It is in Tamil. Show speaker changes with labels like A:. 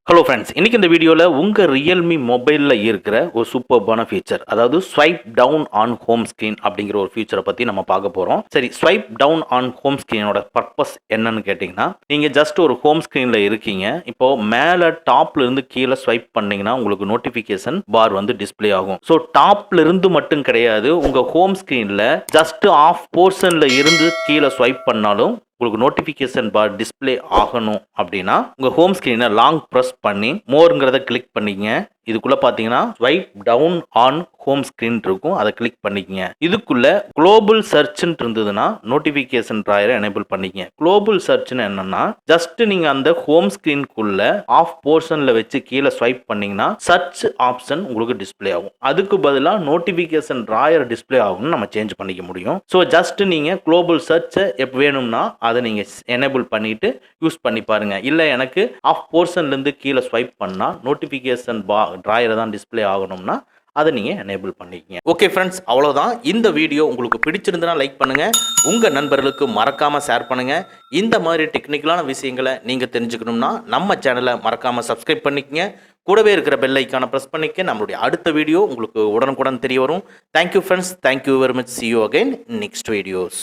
A: ஹலோ ஃப்ரெண்ட்ஸ், இன்னைக்கு இந்த வீடியோவில் உங்கள் ரியல்மி மொபைலில் இருக்கிற ஒரு சூப்பர்பான ஃபீச்சர், அதாவது swipe down on home screen அப்படிங்கிற ஒரு ஃபீச்சரை பற்றி நம்ம பார்க்க போகிறோம். சரி, ஸ்வைப் டவுன் ஆன் ஹோம் ஸ்க்ரீனோட பர்பஸ் என்னன்னு கேட்டிங்கன்னா, நீங்கள் ஜஸ்ட் ஒரு ஹோம் ஸ்க்ரீனில் இருக்கீங்க. இப்போது மேலே டாப்ல இருந்து கீழே ஸ்வைப் பண்ணிங்கன்னா உங்களுக்கு நோட்டிஃபிகேஷன் பார் வந்து டிஸ்பிளே ஆகும். ஸோ டாப்ல இருந்து மட்டும் கிடையாது, உங்கள் ஹோம் ஸ்க்ரீனில் ஜஸ்ட் ஆஃப் போர்ஷனில் இருந்து கீழே ஸ்வைப் பண்ணாலும் உங்களுக்கு நோட்டிஃபிகேஷன் பார் டிஸ்பிளே ஆகணும் அப்படின்னா உங்கள் ஹோம் ஸ்க்ரீனை லாங் ப்ரெஸ் பண்ணி மோருங்கிறத கிளிக் பண்ணிக்கங்க. இதுக்குள்ள பார்த்தீங்கன்னா swipe down on home screen இருக்கும், அதை கிளிக் பண்ணிக்கங்க. இதுக்குள்ள குளோபல் சர்ச்னு இருந்ததுன்னா நோட்டிஃபிகேஷன் ட்ராயரை எனேபிள் பண்ணிக்கங்க. குளோபல் சர்ச்னு என்னன்னா ஜஸ்ட் நீங்கள் அந்த ஹோம் ஸ்க்ரீனுக்குள்ள ஆஃப் போர்ஷனில் வச்சு கீழே ஸ்வைப் பண்ணீங்கன்னா சர்ச் ஆப்ஷன் உங்களுக்கு டிஸ்பிளே ஆகும். அதுக்கு பதிலாக நோட்டிஃபிகேஷன் ட்ராயர் டிஸ்பிளே ஆகும்னு நம்ம சேஞ்ச் பண்ணிக்க முடியும். ஸோ ஜஸ்ட் நீங்கள் குளோபல் சர்ச்சை எப்போ வேணும்னா அதை நீங்கள் எனேபிள் பண்ணிட்டு யூஸ் பண்ணி பாருங்க. இல்லை எனக்கு ஆஃப் போர்ஷன்லேருந்து கீழே ஸ்வைப் பண்ணால் நோட்டிஃபிகேஷன் ட்ராயரை தான் டிஸ்பிளே ஆகணும்னா அதை நீங்கள் எனேபிள் பண்ணிக்கங்க. ஓகே ஃப்ரெண்ட்ஸ், அவ்வளோதான். இந்த வீடியோ உங்களுக்கு பிடிச்சிருந்தனா லைக் பண்ணுங்கள், உங்கள் நண்பர்களுக்கு மறக்காமல் ஷேர் பண்ணுங்கள். இந்த மாதிரி டெக்னிக்கலான விஷயங்களை நீங்கள் தெரிஞ்சுக்கணும்னா நம்ம சேனலை மறக்காமல் சப்ஸ்கிரைப் பண்ணிக்கங்க. கூடவே இருக்கிற பெல் ஐக்கானை ப்ரெஸ் பண்ணிக்க. நம்மளுடைய அடுத்த வீடியோ உங்களுக்கு உடனுக்குடன் தெரிய வரும். Thank you friends, thank you very much. see you again next videos.